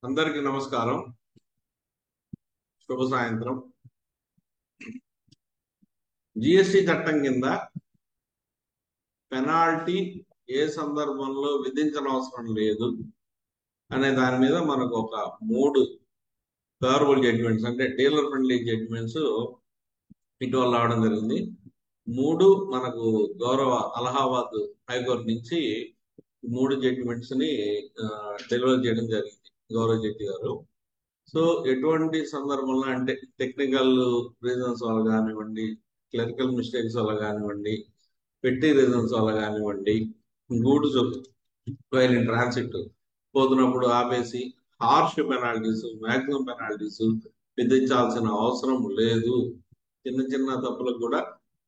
అందరికీ నమస్కారం. శుభ సాయంత్రం. జిఎస్టి చట్టం కింద పెనాల్టీ ఏ సందర్భంలో విధించనవసరం లేదు అనే దాని మీద మనకు ఒక 3 ఫేవరబుల్ జడ్జిమెంట్స్ అంటే డీలర్ ఫ్రెండ్లీ జడ్జిమెంట్స్ ఇటీవల రావడం జరిగింది. 3 మనకు గౌరవ అలహాబాద్ హైకోర్టు నుంచి 3 జడ్జిమెంట్స్ ని డెలివర్ చేయడం జరిగింది గౌరవ జడ్జి గారు. సో ఎటువంటి సందర్భంలో అంటే టెక్నికల్ రీజన్స్ వల్ల కానివ్వండి, క్లరికల్ మిస్టేక్స్ వల్ల కానివ్వండి, పెట్టి రీజన్స్ వల్ల కానివ్వండి, గూడ్స్ వైల్ ఇన్ ట్రాన్సిట్ పోతున్నప్పుడు ఆపేసి హార్ష్ పెనాల్టీస్, మాక్సిమం పెనాల్టీస్ విధించాల్సిన అవసరం లేదు. చిన్న చిన్న తప్పులకు కూడా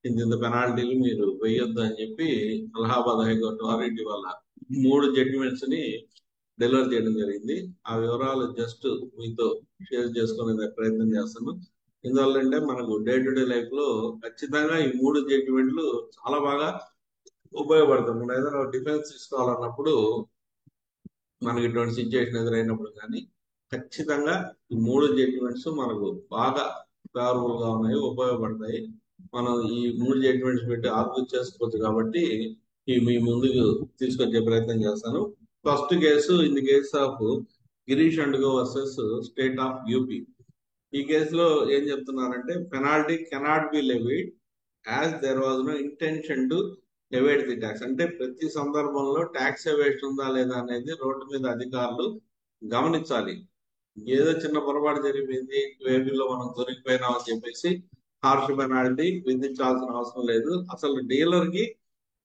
ఇంత పెనాల్టీలు మీరు వేయొద్దు అని చెప్పి అలహాబాద్ హైకోర్టు వారెంటీ వల్ల 3 జడ్జిమెంట్స్ ని డెలివర్ చేయడం జరిగింది. ఆ వివరాలు జస్ట్ మీతో షేర్ చేసుకునే ప్రయత్నం చేస్తాను. ఎందువల్ల అంటే మనకు డే టు డే లైఫ్ లో ఖచ్చితంగా ఈ 3 జడ్జిమెంట్లు చాలా బాగా ఉపయోగపడతాం. మనం ఏదైనా డిఫెన్స్ తీసుకోవాలన్నప్పుడు మనకి ఇటువంటి సిచ్యువేషన్ ఎదురైనప్పుడు కానీ ఖచ్చితంగా ఈ 3 జడ్జిమెంట్స్ మనకు బాగా ఫేవరబుల్ గా ఉన్నాయి, ఉపయోగపడతాయి. మనం ఈ 3 జడ్జిమెంట్స్ పెట్టి ఆర్గ్యూ చేసుకోవచ్చు కాబట్టి ఈ మీ ముందుకు తీసుకొచ్చే ప్రయత్నం చేస్తాను. First case in the case of Girish and co versus state of UP. ఈ కేసులో ఏం చెప్తున్నారంటే penalty cannot be levied as there was no intention to evade the tax. అంటే ప్రతి సందర్భంలో ట్యాక్స్ ఎవేషన్ ఉందా లేదా అనేది రోడ్డు మీద అధికారులు గమనించాలి. ఏదో చిన్న పొరపాటు జరిగిపోయింది, ఏపీలో మనం దొరికిపోయినాం అని చెప్పేసి హార్ష్ పెనాల్టీ విధించాల్సిన అవసరం లేదు. అసలు డీలర్ కి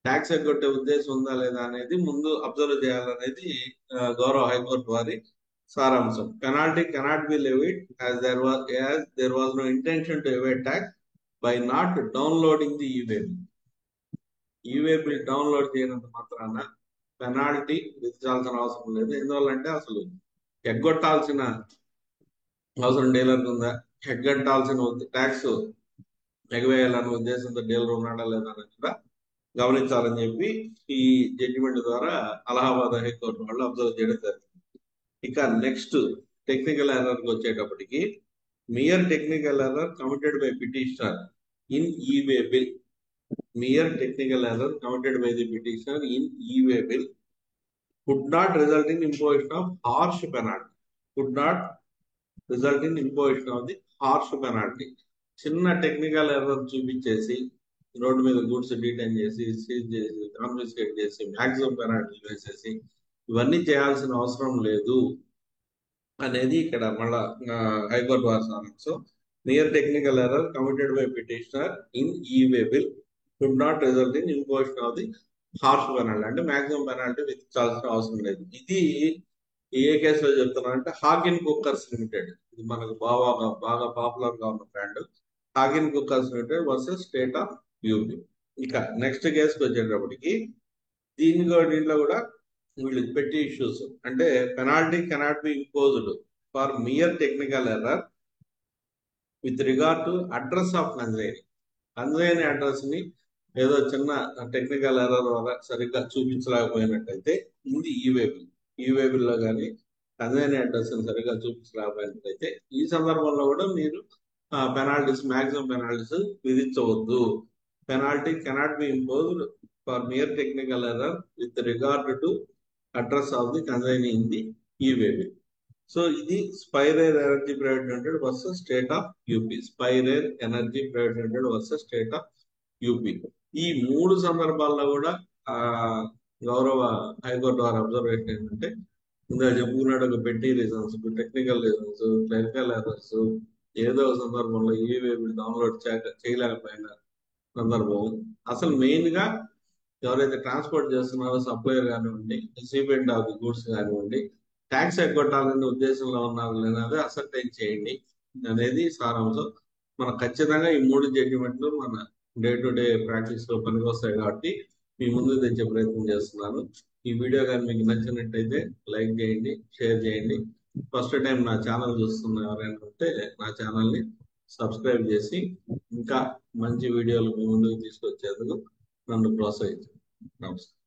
ట్యాక్స్ ఎగ్గొట్టే ఉద్దేశం ఉందా లేదా అనేది ముందు అబ్జర్వ్ చేయాలనేది గౌరవ హైకోర్టు వారి సారాంశం. Penalty cannot be levied as there was no intention to evade tax by not downloading the e way bill. E way bill download చేయనంత మాత్రాన పెనాల్టీ విధించాల్సిన అవసరం లేదు. ఎందువల్లంటే అసలు ఎగ్గొట్టాల్సిన అవసరం డీలర్ ఉందా, ఎగ్గొట్టాల్సిన ట్యాక్స్ ఎగవేయాలనే ఉద్దేశంతో డీలర్ ఉన్నాడా లేదా అనేది కూడా గమనించాలని చెప్పి ఈ జడ్జిమెంట్ ద్వారా అలహాబాద్ హైకోర్టు వాళ్ళు అబ్జర్వ్ చేయడం జరిగింది. ఇక నెక్స్ట్ టెక్నికల్ ఎర్రర్ కి వచ్చేటప్పటికి mere technical error committed by petitioner in e way bill. Mere technical error committed by the petitioner in e way bill could not result in imposition of harsh penalty. Could not result in imposition of the harsh penalty. చిన్న technical error చూపించేసి road మీద goods detain చేసి, seize చేసి, confiscate చేసి, maximum penalty వేసేసి ఇవన్నీ చేయాల్సిన అవసరం లేదు అనేది ఇక్కడ మళ్ళా హైకోర్టు వారి సారాంశం. Near technical error committed by petitioner in e way bill could not result in imposition of the harsh penalty. అంటే మాక్సిమం పెనాల్టీ విధించాల్సిన అవసరం లేదు. ఇది ఏ కేసులో చెప్తున్నారంటే హాకిన్ కుక్కర్స్ లిమిటెడ్. ఇది మనకు బాగా పాపులర్ గా ఉన్న brand Hawkins cookers limited versus state of UP. ఇక నెక్స్ట్ కేసుకి వచ్చేటప్పటికి దీంట్లో కూడా వీళ్ళు పెట్టి ఇష్యూస్ అంటే penalty cannot be imposed for mere technical error with regard to address of consignee. Consignee address ని ఏదో చిన్న టెక్నికల్ ఎర్రర్ వల్ల సరిగ్గా చూపించలేకపోయినట్టయితే ఇది ఈవే బిల్ లో కానీ కన్జైనీ అడ్రస్ ని సరిగ్గా చూపించలేకపోయినట్టయితే ఈ సందర్భంలో కూడా మీరు పెనాల్టీస్, మాక్సిమం పెనాల్టీస్ విధించవద్దు. Penalty cannot be imposed for mere technical error with regard to address of the consignee in the e way bill. So ఇది Spirer energy private limited versus state of UP. Spirer energy private limited versus state of UP. ఈ 3 సందర్భాల్లో కూడా గౌరవ high court వారి observation ఏంటంటే ఇందులో చెప్పుకున్నాడు ఒక పెట్టి reasons, technical reasons, clerical errors, ఏదో సందర్భంలో ఈవే బిల్ డౌన్లోడ్ చేయలేకపోయిన సందర్భం. అసలు మెయిన్ గా ఎవరైతే ట్రాన్స్పోర్ట్ చేస్తున్నారో సప్లయర్ కానివ్వండి, రిసిపియంట్ ఆఫ్ ది గూడ్స్ కానివ్వండి, ట్యాక్స్ ఎగ్గొట్టాలనే ఉద్దేశంలో ఉన్నారు లేదా అసర్టైన్ చేయండి అనేది సారాంశం. మన ఖచ్చితంగా ఈ 3 జడ్జిమెంట్లు మన డే టు డే ప్రాక్టీస్ లో పనికొస్తాయి కాబట్టి మీ ముందు తెచ్చే ప్రయత్నం చేస్తున్నాను. ఈ వీడియో కానీ మీకు నచ్చినట్టయితే లైక్ చేయండి, షేర్ చేయండి. ఫస్ట్ టైం నా ఛానల్ చూస్తున్న ఎవరైనా ఉంటే నా ఛానల్ ని సబ్స్క్రైబ్ చేసి ఇంకా మంచి వీడియోలు మీ ముందుకు తీసుకొచ్చేందుకు నన్ను ప్రోత్సహించండి. నమస్కారం.